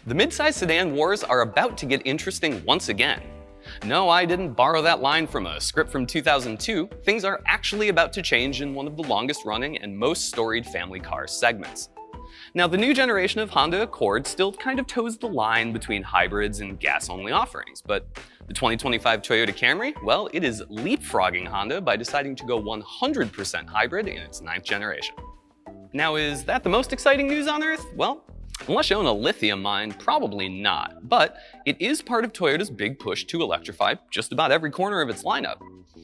The midsize sedan wars are about to get interesting once again. No, I didn't borrow that line from a script from 2002. Things are actually about to change in one of the longest running and most storied family car segments. Now, the new generation of Honda Accord still kind of toes the line between hybrids and gas-only offerings, but the 2025 Toyota Camry, well, it is leapfrogging Honda by deciding to go 100% hybrid in its 9th generation. Now, is that the most exciting news on Earth? Well, unless you own a lithium mine, probably not. But it is part of Toyota's big push to electrify just about every corner of its lineup.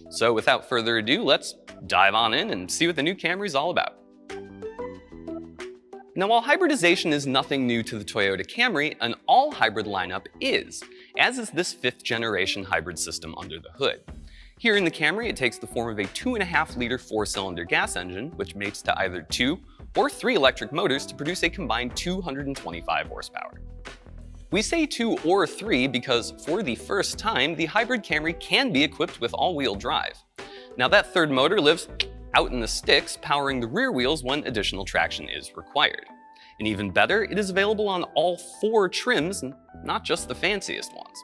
So without further ado, let's dive on in and see what the new Camry is all about. Now, while hybridization is nothing new to the Toyota Camry, an all-hybrid lineup is, as is this 5th generation hybrid system under the hood. Here in the Camry, it takes the form of a 2.5-liter 4-cylinder gas engine, which mates to either 2 or 3 electric motors to produce a combined 225 horsepower. We say 2 or 3 because, for the first time, the hybrid Camry can be equipped with all-wheel drive. Now, that third motor lives out in the sticks, powering the rear wheels when additional traction is required. And even better, it is available on all 4 trims, and not just the fanciest ones.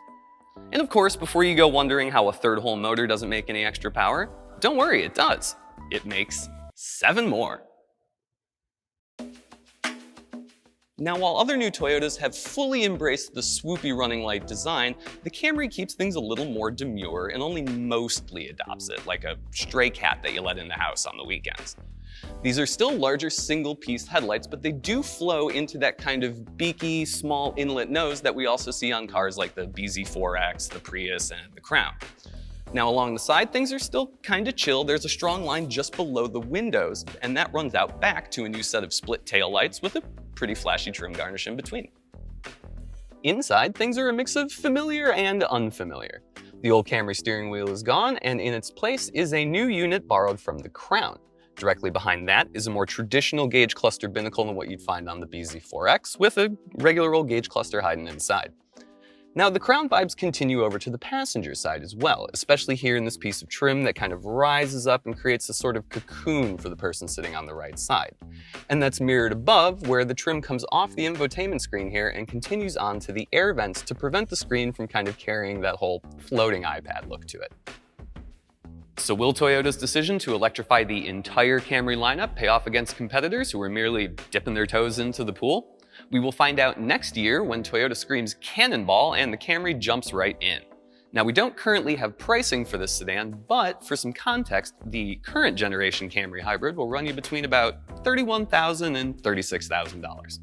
And of course, before you go wondering how a third-hole motor doesn't make any extra power, don't worry, it does. It makes 7 more. Now, while other new Toyotas have fully embraced the swoopy running light design, the Camry keeps things a little more demure and only mostly adopts it, like a stray cat that you let in the house on the weekends. These are still larger single-piece headlights, but they do flow into that kind of beaky, small inlet nose that we also see on cars like the BZ4X, the Prius, and the Crown. Now, along the side, things are still kind of chill. There's a strong line just below the windows, and that runs out back to a new set of split tail lights with a pretty flashy trim garnish in between. Inside, things are a mix of familiar and unfamiliar. The old Camry steering wheel is gone, and in its place is a new unit borrowed from the Crown. Directly behind that is a more traditional gauge cluster binnacle than what you'd find on the BZ4X, with a regular old gauge cluster hiding inside. Now, the Crown vibes continue over to the passenger side as well, especially here in this piece of trim that kind of rises up and creates a sort of cocoon for the person sitting on the right side. And that's mirrored above, where the trim comes off the infotainment screen here and continues on to the air vents to prevent the screen from kind of carrying that whole floating iPad look to it. So will Toyota's decision to electrify the entire Camry lineup pay off against competitors who are merely dipping their toes into the pool? We will find out next year when Toyota screams cannonball and the Camry jumps right in. Now, we don't currently have pricing for this sedan, but for some context, the current generation Camry hybrid will run you between about $31,000 and $36,000.